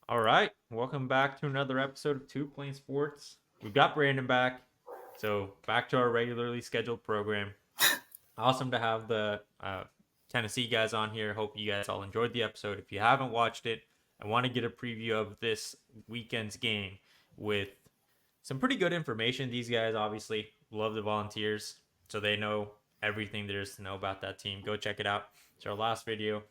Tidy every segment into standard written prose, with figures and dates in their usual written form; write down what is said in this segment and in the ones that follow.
All right, welcome back to another episode of Two Plane Sports. We've got Brandon back, so back to our regularly scheduled program. Awesome to have the Tennessee guys on here. Hope you guys all enjoyed the episode. If you haven't watched it, I want to get a preview of this weekend's game with some pretty good information. These guys obviously love the Volunteers, so they know everything there is to know about that team. Go check it out. It's our last video.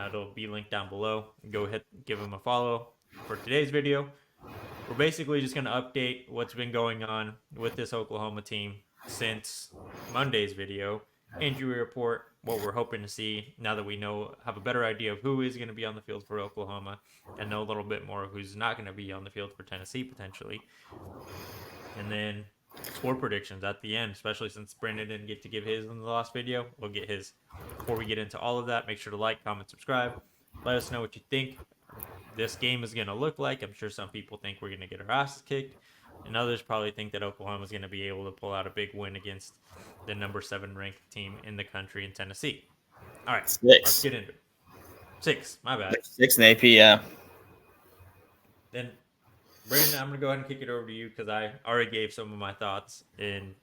It'll be linked down below. Go ahead, give them a follow. For today's video, we're basically just going to update what's been going on with this Oklahoma team since Monday's video, injury report, what we're hoping to see now that we know, have a better idea of who is going to be on the field for Oklahoma, and know a little bit more who's not going to be on the field for Tennessee potentially. And then score predictions at the end, especially since Brandon didn't get to give his in the last video. We'll get his. Before we get into all of that, make sure to like, comment, subscribe. Let us know what you think this game is going to look like. I'm sure some people think we're going to get our asses kicked, and others probably think that Oklahoma is going to be able to pull out a big win against the number 7 ranked team in the country in Tennessee. All right, let's Six. get into it. 6, my bad. Six in AP, yeah. Then, Brandon, I'm going to go ahead and kick it over to you because I already gave some of my thoughts in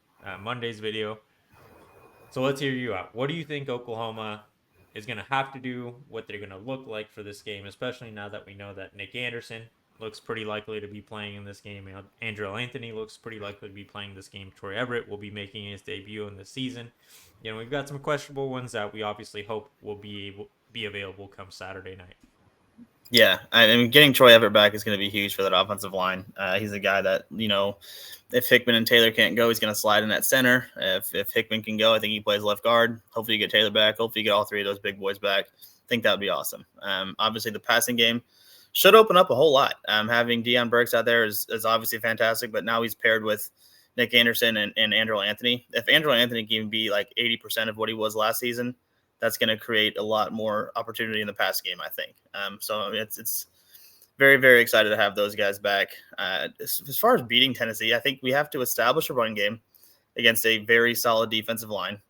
Monday's video. So let's hear you out. What do you think Oklahoma is going to have to do, what they're going to look like for this game, especially now that we know that Nick Anderson looks pretty likely to be playing in this game. Andrew Anthony looks pretty likely to be playing this game. Troy Everett will be making his debut in this season. We've got some questionable ones that we obviously hope will be available come Saturday night. Yeah, I mean, getting Troy Everett back is going to be huge for that offensive line. He's a guy that, if Hickman and Taylor can't go, he's going to slide in at center. If Hickman can go, I think he plays left guard. Hopefully you get Taylor back. Hopefully you get all three of those big boys back. I think that would be awesome. Obviously, the passing game should open up a whole lot. Having Deion Burks out there is obviously fantastic, but now he's paired with Nick Anderson and Andrew Anthony. If Andrew Anthony can be like 80% of what he was last season, that's going to create a lot more opportunity in the pass game, I think. So it's very, very excited to have those guys back. As far as beating Tennessee, I think we have to establish a run game against a very solid defensive line,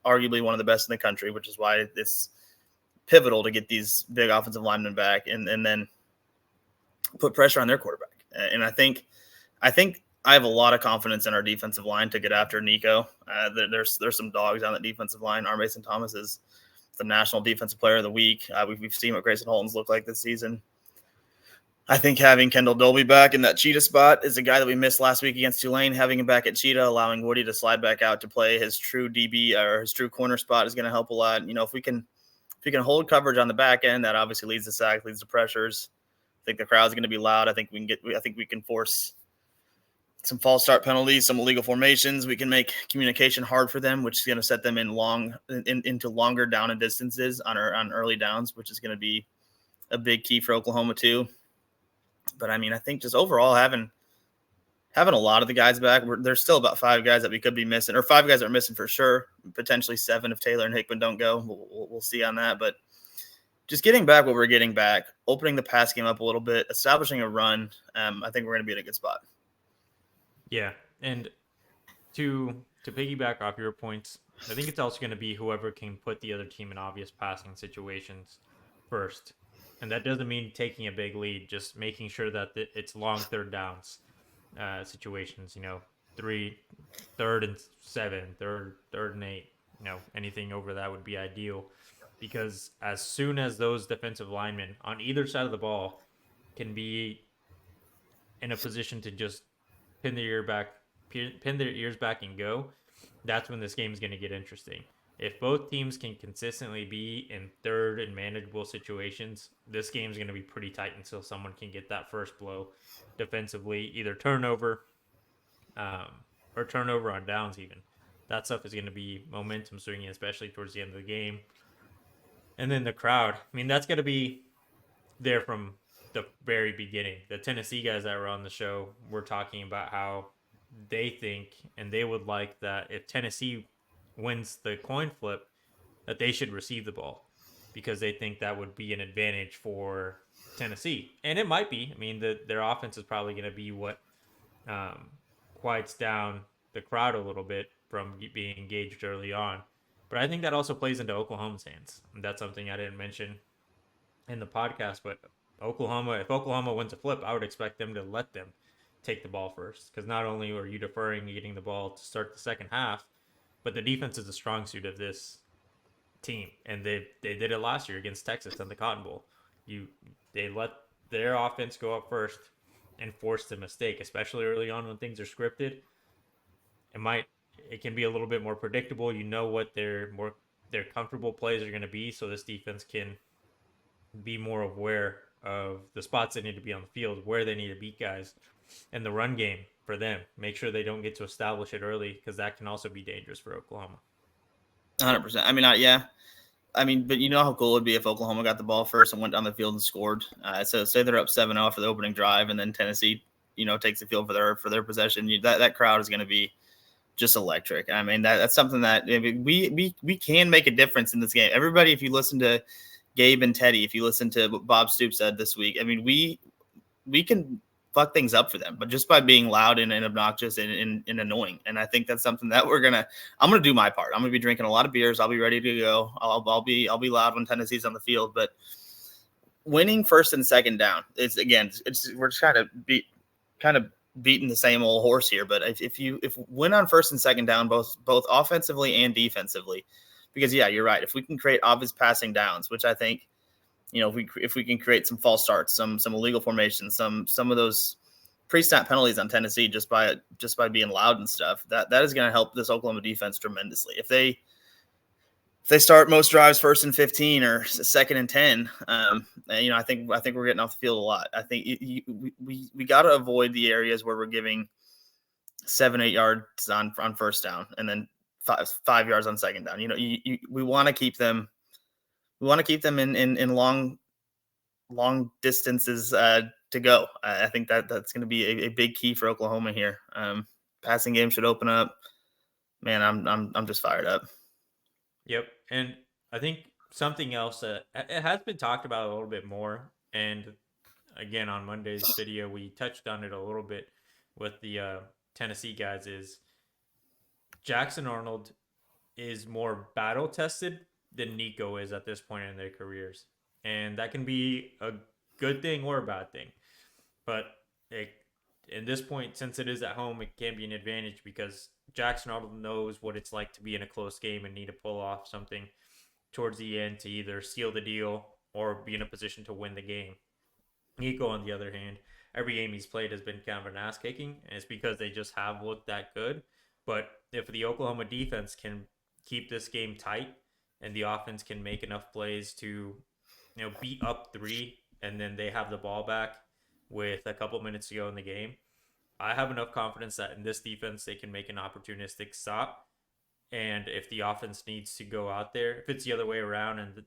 arguably one of the best in the country, which is why it's pivotal to get these big offensive linemen back and then put pressure on their quarterback. And I think I have a lot of confidence in our defensive line to get after Nico. There's some dogs on that defensive line. Our Mason Thomas is the National Defensive Player of the Week. We've seen what Grayson Holton's looked like this season. I think having Kendall Dolby back in that Cheetah spot is a guy that we missed last week against Tulane. Having him back at Cheetah, allowing Woody to slide back out to play his true DB or his true corner spot is going to help a lot. If we can hold coverage on the back end, that obviously leads to sacks, leads to pressures. I think the crowd's going to be loud. I think we can force some false start penalties, some illegal formations. We can make communication hard for them, which is going to set them into longer down and distances on early downs, which is going to be a big key for Oklahoma too. But I mean, I think just overall having a lot of the guys back, there's still about 5 guys that we could be missing, or 5 guys that are missing for sure. Potentially 7 if Taylor and Hickman don't go. We'll see on that, but just getting back what we're getting back, opening the pass game up a little bit, establishing a run. I think we're going to be in a good spot. Yeah, and to piggyback off your points, I think it's also going to be whoever can put the other team in obvious passing situations first. And that doesn't mean taking a big lead, just making sure that it's long third downs situations, third and 7, third and 8, anything over that would be ideal. Because as soon as those defensive linemen on either side of the ball can be in a position to just pin their ears back and go, that's when this game is going to get interesting. If both teams can consistently be in third and manageable situations, this game is going to be pretty tight until someone can get that first blow defensively, either turnover or turnover on downs even. That stuff is going to be momentum swinging, especially towards the end of the game. And then the crowd, I mean, that's going to be there from the very beginning. The Tennessee guys that were on the show were talking about how they think and they would like that if Tennessee wins the coin flip, that they should receive the ball because they think that would be an advantage for Tennessee. And it might be. I mean, their offense is probably going to be what quiets down the crowd a little bit from being engaged early on. But I think that also plays into Oklahoma's hands. And that's something I didn't mention in the podcast, but If Oklahoma wins a flip, I would expect them to let them take the ball first, because not only are you deferring getting the ball to start the second half, but the defense is a strong suit of this team, and they did it last year against Texas in the Cotton Bowl. You they let their offense go up first and force the mistake, especially early on when things are scripted. It can be a little bit more predictable. You know what their comfortable plays are going to be, so this defense can be more aware of the spots they need to be on the field, where they need to beat guys, and the run game for them. Make sure they don't get to establish it early, because that can also be dangerous for Oklahoma. 100%. I mean, yeah. I mean, but you know how cool it would be if Oklahoma got the ball first and went down the field and scored. So say they're up 7-0 for the opening drive, and then Tennessee, takes the field for their possession. That crowd is going to be just electric. I mean, that's something that we can make a difference in this game. Everybody, if you listen to Gabe and Teddy, if you listen to what Bob Stoops said this week, I mean, we can fuck things up for them, but just by being loud and obnoxious and annoying. And I think that's something that I'm going to do my part. I'm going to be drinking a lot of beers. I'll be ready to go. I'll be loud when Tennessee's on the field, but winning first and second down we're just kind of beating the same old horse here. But if win on first and second down, both offensively and defensively, because you're right. If we can create obvious passing downs, which I think, if we can create some false starts, some illegal formations, some of those pre-snap penalties on Tennessee just by being loud and stuff, that is going to help this Oklahoma defense tremendously. If they start most drives first and 15 or second and 10, I think we're getting off the field a lot. I think we got to avoid the areas where we're giving 7-8 yards on first down and then 5 yards on second down. We want to keep them. We want to keep them in long distances to go. I think that's going to be a big key for Oklahoma here. Passing game should open up. Man, I'm just fired up. Yep, and I think something else that it has been talked about a little bit more, and again on Monday's video we touched on it a little bit with the Tennessee guys, is Jackson Arnold is more battle tested than Nico is at this point in their careers. And that can be a good thing or a bad thing. But in this point, since it is at home, it can be an advantage, because Jackson Arnold knows what it's like to be in a close game and need to pull off something towards the end to either seal the deal or be in a position to win the game. Nico, on the other hand, every game he's played has been kind of an ass kicking, and it's because they just have looked that good. But if the Oklahoma defense can keep this game tight, and the offense can make enough plays to, beat up 3, and then they have the ball back with a couple minutes to go in the game, I have enough confidence that in this defense they can make an opportunistic stop. And if the offense needs to go out there, if it's the other way around and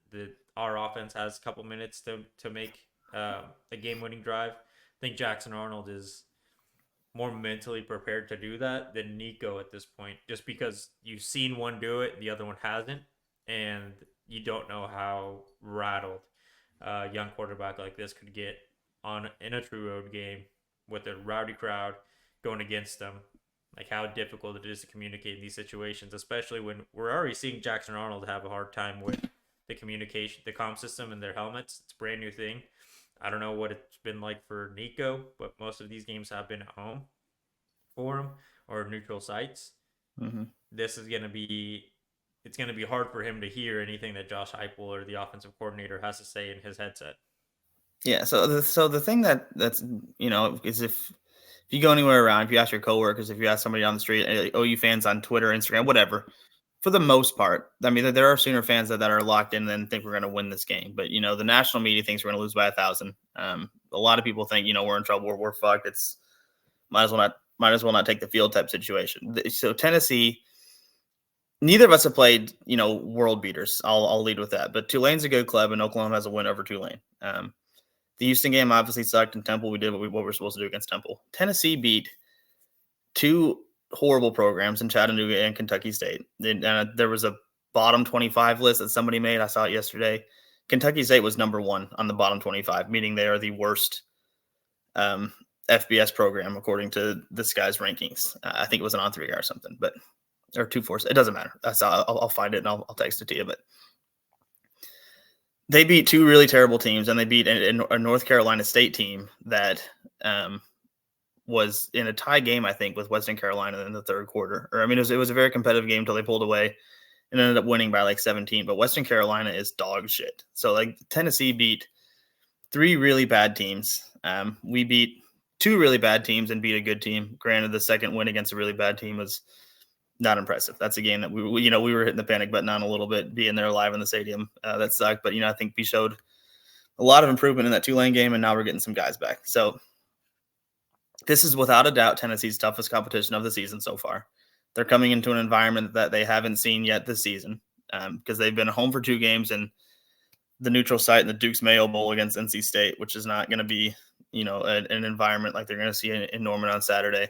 our offense has a couple minutes to make a game-winning drive, I think Jackson Arnold is more mentally prepared to do that than Nico at this point, just because you've seen one do it and the other one hasn't, and you don't know how rattled a young quarterback like this could get in a true road game with a rowdy crowd going against them. Like how difficult it is to communicate in these situations, especially when we're already seeing Jackson Arnold have a hard time with the communication, the comm system in their helmets. It's a brand new thing. I don't know what it's been like for Nico, but most of these games have been at home for him or neutral sites. Mm-hmm. This is going to be it's going to be hard for him to hear anything that Josh Heupel or the offensive coordinator has to say in his headset. Yeah. So the thing that's is if you go anywhere around, if you ask your coworkers, if you ask somebody on the street, OU fans on Twitter, Instagram, whatever, for the most part, I mean, there are Sooner fans that are locked in and think we're going to win this game. But, the national media thinks we're going to lose by 1,000. A lot of people think, we're in trouble. We're fucked. It's might as well not take the field type situation. So Tennessee, neither of us have played, world beaters. I'll lead with that. But Tulane's a good club, and Oklahoma has a win over Tulane. The Houston game obviously sucked. In Temple, we did what we're supposed to do against Temple. Tennessee beat 2 horrible programs in Chattanooga and Kentucky State. There was a bottom 25 list that somebody made. I saw it yesterday. Kentucky State was number 1 on the bottom 25, meaning they are the worst FBS program according to this guy's rankings. I think it was an on 3 or something, or 2 4. It doesn't matter. I'll find it and I'll text it to you. But they beat two really terrible teams, and they beat a North Carolina State team that was in a tie game, I think, with Western Carolina in the third quarter. Or I mean, it was a very competitive game until they pulled away and ended up winning by like 17. But Western Carolina is dog shit. So like Tennessee beat three really bad teams. We beat two really bad teams and beat a good team. Granted, the second win against a really bad team was not impressive. That's a game that we were hitting the panic button on a little bit, being there live in the stadium. That sucked. But, I think we showed a lot of improvement in that Tulane game, and now we're getting some guys back. So this is without a doubt Tennessee's toughest competition of the season so far. They're coming into an environment that they haven't seen yet this season because they've been home for two games and the neutral site in the Duke's Mayo Bowl against NC State, which is not going to be, an environment like they're going to see in Norman on Saturday.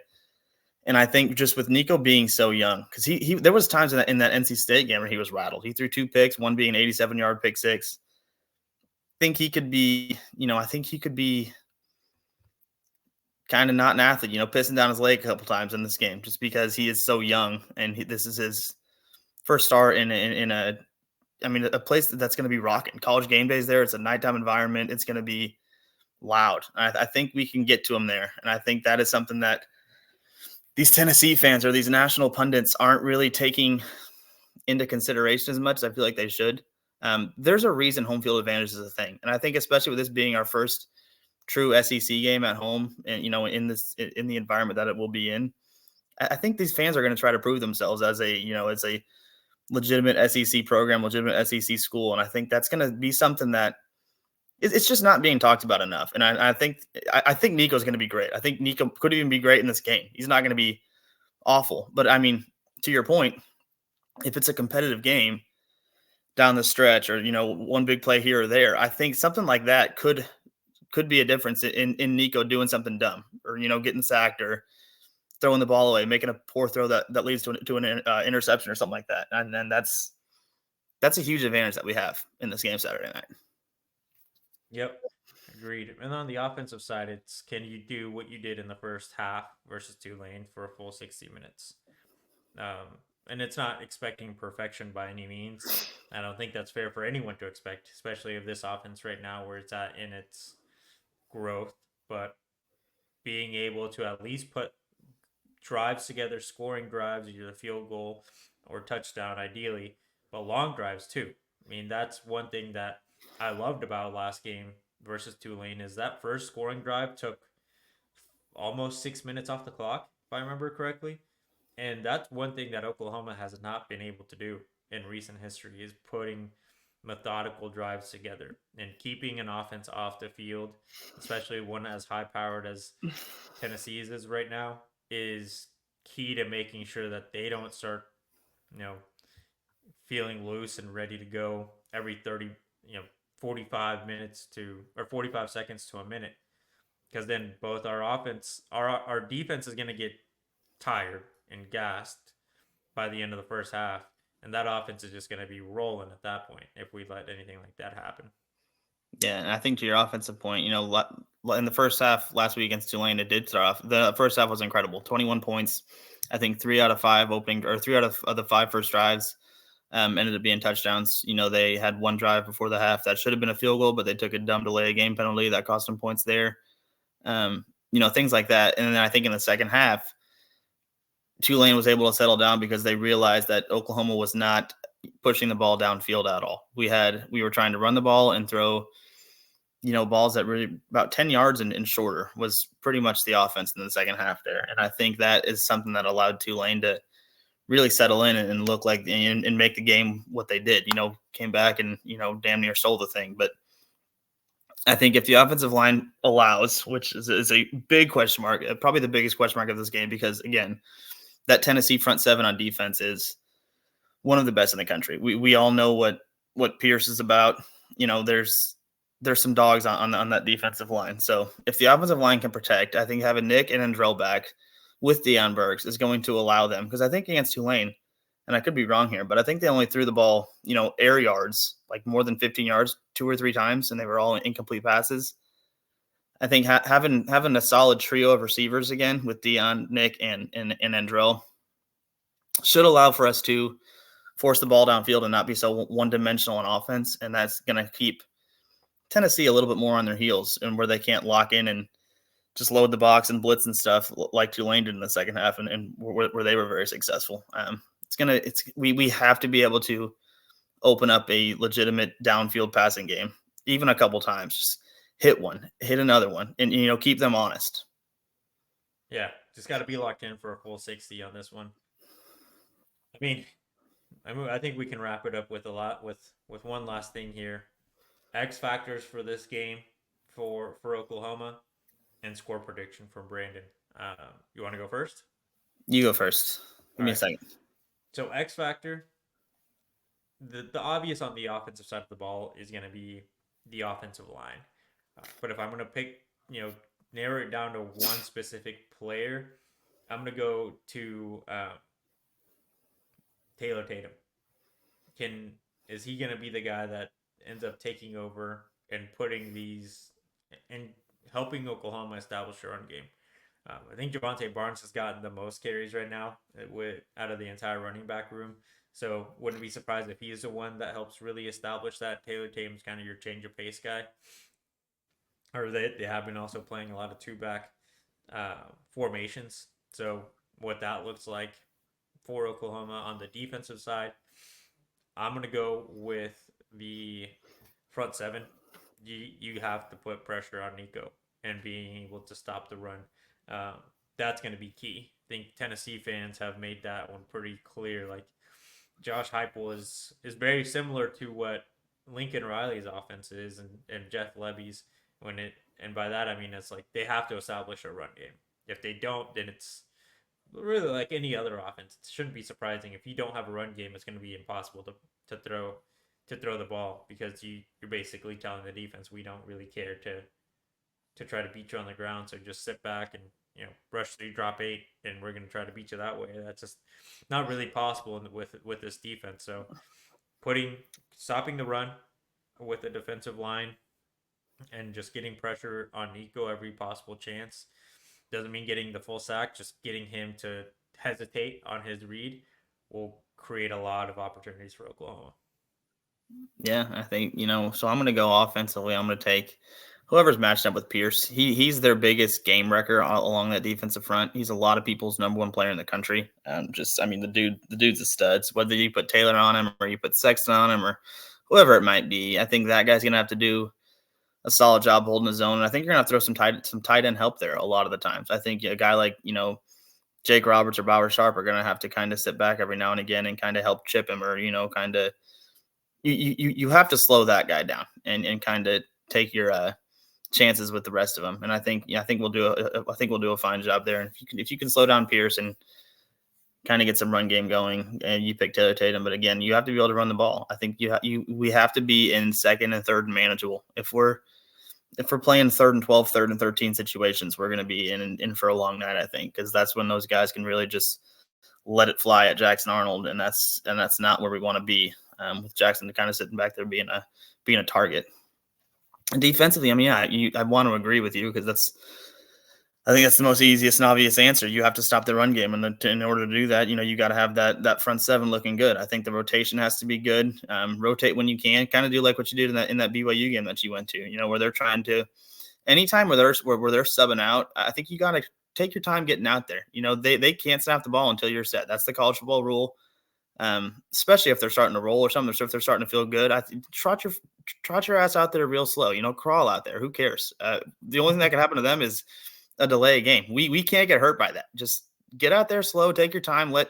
And I think just with Nico being so young, because he there was times in that NC State game where he was rattled. He threw two picks, one being an 87-yard pick six. I think he could be kind of not an athlete, pissing down his leg a couple times in this game just because he is so young and this is his first start in a place that's going to be rocking. College game days there. It's a nighttime environment. It's going to be loud. I think we can get to him there. And I think that is something that these Tennessee fans or these national pundits aren't really taking into consideration as much as I feel like they should. There's a reason home field advantage is a thing. And I think especially with this being our first true SEC game at home and, in the environment that it will be in, I think these fans are going to try to prove themselves as a legitimate SEC program, legitimate SEC school. And I think that's going to be something that it's just not being talked about enough. And I think Nico's going to be great. I think Nico could even be great in this game. He's not going to be awful. But, I mean, to your point, if it's a competitive game down the stretch or, one big play here or there, I think something like that could be a difference in Nico doing something dumb or, getting sacked or throwing the ball away, making a poor throw that leads to an interception or something like that. And then that's a huge advantage that we have in this game Saturday night. Yep, agreed. And on the offensive side, it's can you do what you did in the first half versus Tulane for a full 60 minutes? And it's not expecting perfection by any means. I don't think that's fair for anyone to expect, especially of this offense right now where it's at in its growth. But being able to at least put drives together, scoring drives, either a field goal or touchdown, ideally, but long drives too. I mean, that's one thing that I loved about last game versus Tulane is that first scoring drive took almost 6 minutes off the clock, if I remember correctly. And that's one thing that Oklahoma has not been able to do in recent history is putting methodical drives together and keeping an offense off the field, especially one as high powered as Tennessee's is right now, is key to making sure that they don't start, feeling loose and ready to go every 30, 45 minutes or 45 seconds to a minute. Because then both our defense is going to get tired and gassed by the end of the first half. And that offense is just going to be rolling at that point if we let anything like that happen. Yeah, and I think to your offensive point, in the first half last week against Tulane, it did start off. The first half was incredible. 21 points. I think 3 out of 5 3 out of the 5 first drives ended up being touchdowns. They had one drive before the half that should have been a field goal, but they took a dumb delay of game penalty that cost them points there. Things like that. And then I think in the second half, Tulane was able to settle down because they realized that Oklahoma was not pushing the ball downfield at all. We were trying to run the ball and throw, balls that were about 10 yards and shorter was pretty much the offense in the second half there. And I think that is something that allowed Tulane to really settle in and look like and make the game what they did, came back and, damn near stole the thing. But I think if the offensive line allows, which is a big question mark, probably the biggest question mark of this game, because again, that Tennessee front seven on defense is one of the best in the country. We all know what Pierce is about. There's some dogs on that defensive line. So if the offensive line can protect, I think having Nick and Andrell back with Deion Burks is going to allow them. Because I think against Tulane, and I could be wrong here, but I think they only threw the ball, air yards, like more than 15 yards 2 or 3 times, and they were all incomplete passes. I think having a solid trio of receivers again with Deion, Nick, and Andrell should allow for us to force the ball downfield and not be so one-dimensional on offense, and that's going to keep Tennessee a little bit more on their heels, and where they can't lock in and just load the box and blitz and stuff like Tulane did in the second half, and where they were very successful. We have to be able to open up a legitimate downfield passing game, even a couple times. Just hit one, hit another one, and keep them honest. Yeah, just got to be locked in for a full 60 on this one. I mean, I think we can wrap it up with with one last thing here. X factors for this game for Oklahoma and score prediction from Brandon. You want to go first? You go first. Give All me a right. second. So X factor, the obvious on the offensive side of the ball is going to be the offensive line. But if I'm going to pick, narrow it down to one specific player, I'm going to go to Taylor Tatum. Is he going to be the guy that ends up taking over and putting these and helping Oklahoma establish their own game? I think Javante Barnes has gotten the most carries right now out of the entire running back room. So wouldn't be surprised if he is the one that helps really establish that. Taylor Tatum's kind of your change of pace guy. Or they have been also playing a lot of two back formations. So what that looks like for Oklahoma on the defensive side, I'm gonna go with the front seven. You have to put pressure on Nico and being able to stop the run. Um, that's going to be key. I think Tennessee fans have made that one pretty clear. Like Josh Heupel is very similar to what Lincoln Riley's offense is and Jeff Levy's and by that I mean it's like they have to establish a run game. If they don't, then it's really like any other offense. It shouldn't be surprising if you don't have a run game. It's going to be impossible to throw the ball because you're basically telling the defense we don't really care to try to beat you on the ground. So just sit back and rush through, drop 8, and we're going to try to beat you that way. That's just not really possible with this defense. So stopping the run with the defensive line and just getting pressure on Nico every possible chance doesn't mean getting the full sack. Just getting him to hesitate on his read will create a lot of opportunities for Oklahoma. Yeah, I think, so I'm going to go offensively. I'm going to take whoever's matched up with Pierce. He's their biggest game wrecker along that defensive front. He's a lot of people's number one player in the country. The dude's a stud. So whether you put Taylor on him or you put Sexton on him or whoever it might be, I think that guy's going to have to do a solid job holding his own. And I think you're going to have to throw some tight end help there a lot of the times. I think a guy like, Jake Roberts or Bauer Sharp are going to have to kind of sit back every now and again and kind of help chip him or, kind of you have to slow that guy down and kind of take your chances with the rest of them. And I think we'll do a fine job there. And if you can slow down Pierce and kind of get some run game going, and you pick Taylor Tatum, but again, you have to be able to run the ball. I think we have to be in second and third and manageable. If we're playing 3rd and 12, 3rd and 13 situations, we're going to be in for a long night, I think, because that's when those guys can really just let it fly at Jackson Arnold, and that's not where we want to be. With Jackson kind of sitting back there being a target. And defensively, I want to agree with you because I think that's the most easiest and obvious answer. You have to stop the run game, and in order to do that, you got to have that front seven looking good. I think the rotation has to be good. Rotate when you can, kind of do like what you did in that BYU game that you went to. Where they're trying to, anytime where they're subbing out, I think you got to take your time getting out there. They can't snap the ball until you're set. That's the college football rule. Especially if they're starting to roll or something, or if they're starting to feel good, trot your ass out there real slow. Crawl out there. Who cares? The only thing that can happen to them is a delay game. We can't get hurt by that. Just get out there slow. Take your time. Let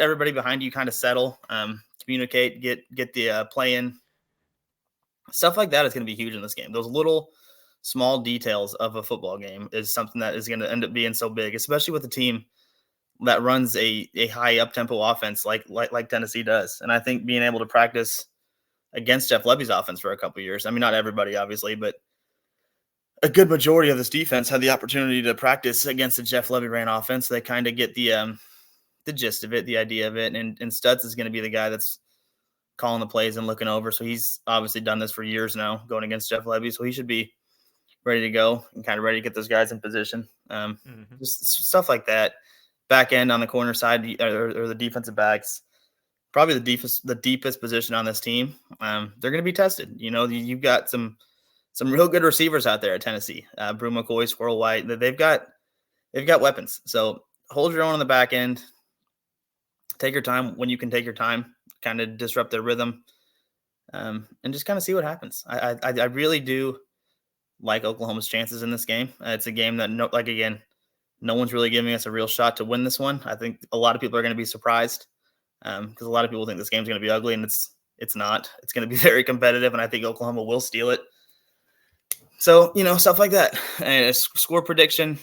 everybody behind you kind of settle. Communicate. Get the play in. Stuff like that is going to be huge in this game. Those little small details of a football game is something that is going to end up being so big, especially with a team that runs a high up-tempo offense like Tennessee does. And I think being able to practice against Jeff Levy's offense for a couple of years, not everybody, obviously, but a good majority of this defense had the opportunity to practice against the Jeff Levy ran offense. They kind of get the gist of it, the idea of it. And Stutz is going to be the guy that's calling the plays and looking over. So he's obviously done this for years now, going against Jeff Levy. So he should be ready to go and kind of ready to get those guys in position. Just stuff like that. Back end on the corner side or the defensive backs, probably the deepest position on this team. They're going to be tested. You've got some real good receivers out there at Tennessee. Brew McCoy, Squirrel White. They've got weapons. So hold your own on the back end. Take your time when you can take your time. Kind of disrupt their rhythm, and just kind of see what happens. I really do like Oklahoma's chances in this game. It's a game that no one's really giving us a real shot to win this one. I think a lot of people are going to be surprised because a lot of people think this game's going to be ugly, and it's not. It's going to be very competitive, and I think Oklahoma will steal it. So, stuff like that. And a score prediction,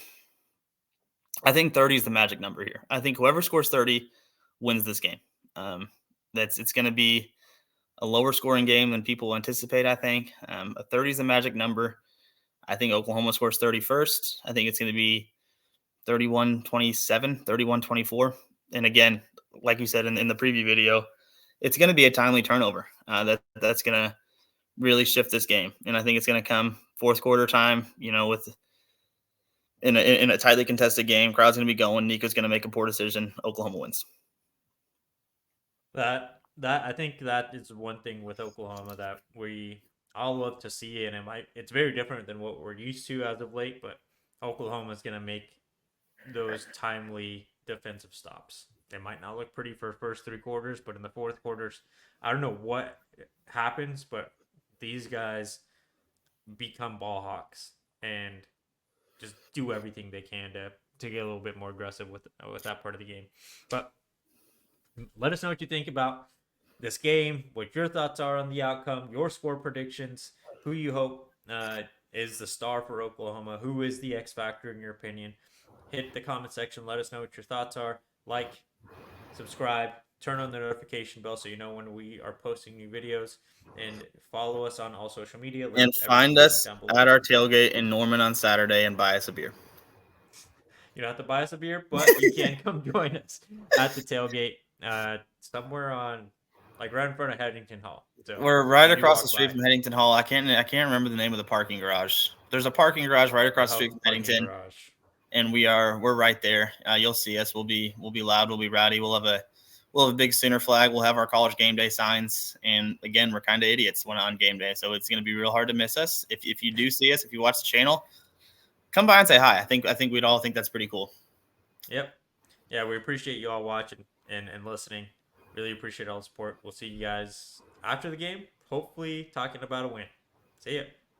I think 30 is the magic number here. I think whoever scores 30 wins this game. It's going to be a lower scoring game than people anticipate, I think. A 30 is the magic number. I think Oklahoma scores 30 first. I think it's going to be 31-27, 31-24. And again, like you said in the preview video, it's going to be a timely turnover. That's going to really shift this game. And I think it's going to come fourth quarter time, with in a tightly contested game. Crowd's going to be going. Nico's going to make a poor decision. Oklahoma wins. That I think that is one thing with Oklahoma that we all love to see, and it's very different than what we're used to as of late. But Oklahoma is going to make those timely defensive stops. They might not look pretty for first three quarters, but in the fourth quarters, I don't know what happens, but these guys become ball hawks and just do everything they can to get a little bit more aggressive with that part of the game. But let us know what you think about this game, what your thoughts are on the outcome, your score predictions, who you hope is the star for Oklahoma, who is the X factor in your opinion. Hit the comment section. Let us know what your thoughts are. Like, subscribe, turn on the notification bell so you know when we are posting new videos, and follow us on all social media. And find us at our tailgate in Norman on Saturday and buy us a beer. You don't have to buy us a beer, but you can come join us at the tailgate somewhere on, like, right in front of Headington Hall. So we're right across the street from Headington Hall. I can't remember the name of the parking garage. There's a parking garage right across the street from Headington, and we're right there. You'll see us. We'll be loud. We'll be rowdy. We'll have a big Sooner flag. We'll have our college game day signs. And again, we're kind of idiots when on game day, so it's going to be real hard to miss us. If you do see us, if you watch the channel, come by and say hi. I think we'd all think that's pretty cool. Yep. Yeah, we appreciate you all watching and listening. Really appreciate all the support. We'll see you guys after the game, hopefully talking about a win. See ya.